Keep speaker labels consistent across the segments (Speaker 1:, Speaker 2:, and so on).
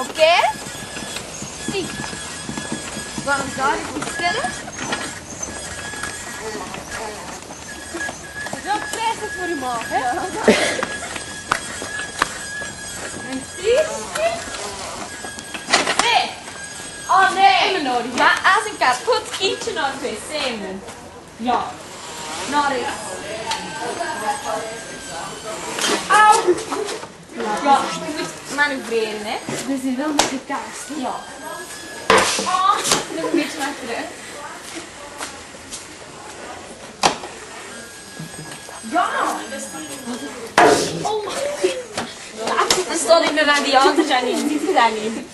Speaker 1: Oké? Zie. Waarom daar niet stellen?
Speaker 2: Dat is prijzig voor uw maag, hè?
Speaker 1: Ja. En zie? Nee! Oh nee!
Speaker 2: Nodig,
Speaker 1: maar als een kapot kindje naar het wc moet. Ja. Naar rechts. Auw! Ja, je moet manoeuvreren, hè.
Speaker 2: We zijn wel met de kaas, hè?
Speaker 1: Ja. Oh, nog een beetje naar terug. Ja! Oh. Dan stond in de radiator, Janine. Ziet je dat niet?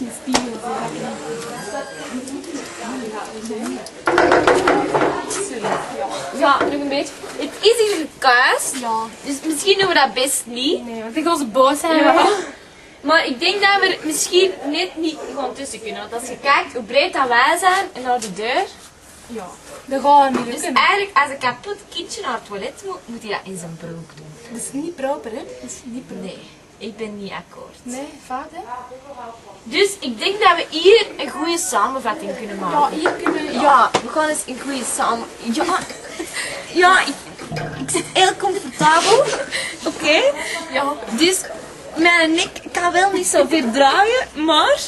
Speaker 1: Ja, nog een beetje. Het is hier een kuis,
Speaker 2: Ja.
Speaker 1: dus misschien doen we dat best niet.
Speaker 2: Nee, want ik ga ons boos zijn.
Speaker 1: Ja. Maar ik denk dat we er misschien net niet gewoon tussen kunnen. Want als je kijkt hoe breed dat wij zijn en naar de deur.
Speaker 2: Ja. Dat gaat niet
Speaker 1: Dus
Speaker 2: lukken.
Speaker 1: eigenlijk als een kapot kindje naar het toilet moet, moet hij dat in zijn broek doen.
Speaker 2: Dat is niet proper, hè? Dat is niet proper.
Speaker 1: Nee, ik ben niet akkoord.
Speaker 2: Nee, fout, hè?
Speaker 1: Dus ik denk dat we hier een goede samenvatting kunnen maken.
Speaker 2: Ja, hier kunnen we...
Speaker 1: Ja, we gaan eens een goede samen... Ja, ik zit heel comfortabel. Oké.
Speaker 2: Ja.
Speaker 1: Dus mijn nek kan wel niet zo ver draaien, maar...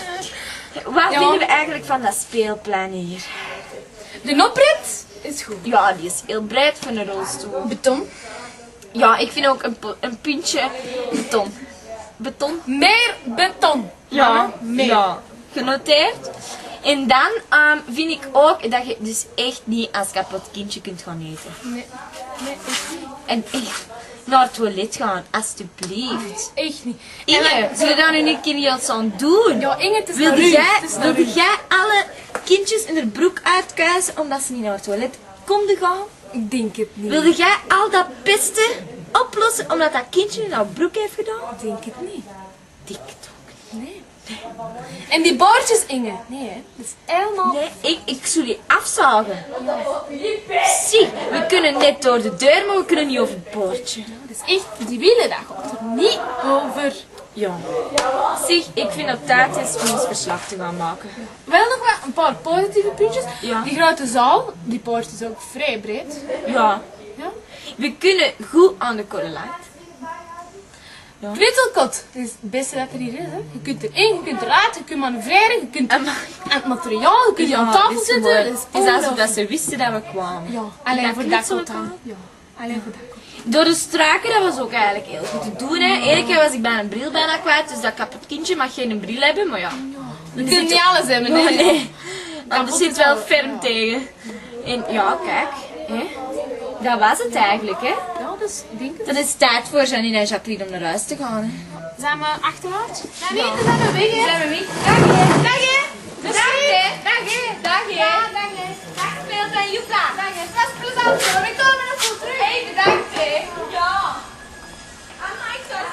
Speaker 1: Wat vinden we eigenlijk van dat speelplein hier?
Speaker 2: De oprit is goed.
Speaker 1: Ja, die is heel breed voor een rolstoel.
Speaker 2: Beton.
Speaker 1: Ja, ik vind ook een puntje beton. Beton?
Speaker 2: Meer beton.
Speaker 1: Ja,
Speaker 2: meer.
Speaker 1: ja. Genoteerd. En dan vind ik ook dat je dus echt niet als kapot kindje kunt gaan eten.
Speaker 2: Nee. Nee, echt niet.
Speaker 1: En echt naar het toilet gaan, alsjeblieft.
Speaker 2: Echt niet.
Speaker 1: Inge, zullen we daar nu een keer iets aan doen?
Speaker 2: Ja, Inge, het is naar
Speaker 1: Wilde
Speaker 2: u.
Speaker 1: jij,
Speaker 2: Het is naar
Speaker 1: wilde
Speaker 2: u.
Speaker 1: jij alle kindjes in de broek uitkuisen omdat ze niet naar het toilet konden gaan?
Speaker 2: Ik denk het niet.
Speaker 1: Wilde jij al dat pesten oplossen omdat dat kindje in haar broek heeft gedaan?
Speaker 2: Ik denk het niet.
Speaker 1: TikTok.
Speaker 2: Nee. En die boordjes, Inge. Nee, hè. Dat is helemaal...
Speaker 1: Nee, ik zal die afzagen. Zie, we kunnen net door de deur, maar we kunnen niet over het poortje.
Speaker 2: Dat is echt... Die wielen, dat gaat er niet over.
Speaker 1: Ja. Zeg, ik vind het tijd is om ons verslag te gaan maken.
Speaker 2: Wel nog wel een paar positieve puntjes.
Speaker 1: Ja.
Speaker 2: Die grote zaal, die poort is ook vrij breed.
Speaker 1: Ja.
Speaker 2: Ja.
Speaker 1: We kunnen goed aan de korrelaat.
Speaker 2: Knutselkot, dat is het beste dat er hier is. Hè. Je kunt erin, je kunt eruit, je kunt manoeuvreren, je kunt aan het materiaal, je kunt aan tafel zitten.
Speaker 1: Het is alsof
Speaker 2: ongelooflijk.
Speaker 1: dat ze wisten dat we kwamen.
Speaker 2: Ja, alleen
Speaker 1: dat
Speaker 2: voor dat
Speaker 1: knutselen
Speaker 2: kot dan. Ja, alleen voor dat kot.
Speaker 1: Door de struiken, dat was ook eigenlijk heel goed te doen. Hè. Eén keer was ik bij een bril bijna kwijt, dus dat kapot kindje mag geen bril hebben, maar ja.
Speaker 2: Je kunt niet alles hebben,
Speaker 1: Oh,
Speaker 2: nee.
Speaker 1: nee. Want er
Speaker 2: Kapot
Speaker 1: zit
Speaker 2: is
Speaker 1: wel
Speaker 2: wel-
Speaker 1: ferm tegen. En ja, kijk. Hè. Dat was het eigenlijk, hè.
Speaker 2: Ja, dus ik denk het.
Speaker 1: Dat is tijd voor Janine en Jacqueline om naar huis te gaan. Hè.
Speaker 2: Zijn we achteruit?
Speaker 1: Zijn we weg, hè? Zijn we weg? Dag, hè. Dag, hè. Dag, hè. Dag, hè. Dag, hè.
Speaker 2: dag hè.
Speaker 1: Dag, speelplein Joepla.
Speaker 2: Dag hè. Dat is plezant hoor, we komen nog wel terug.
Speaker 1: Hé, bedankt, hè. Ja. Amai, toch.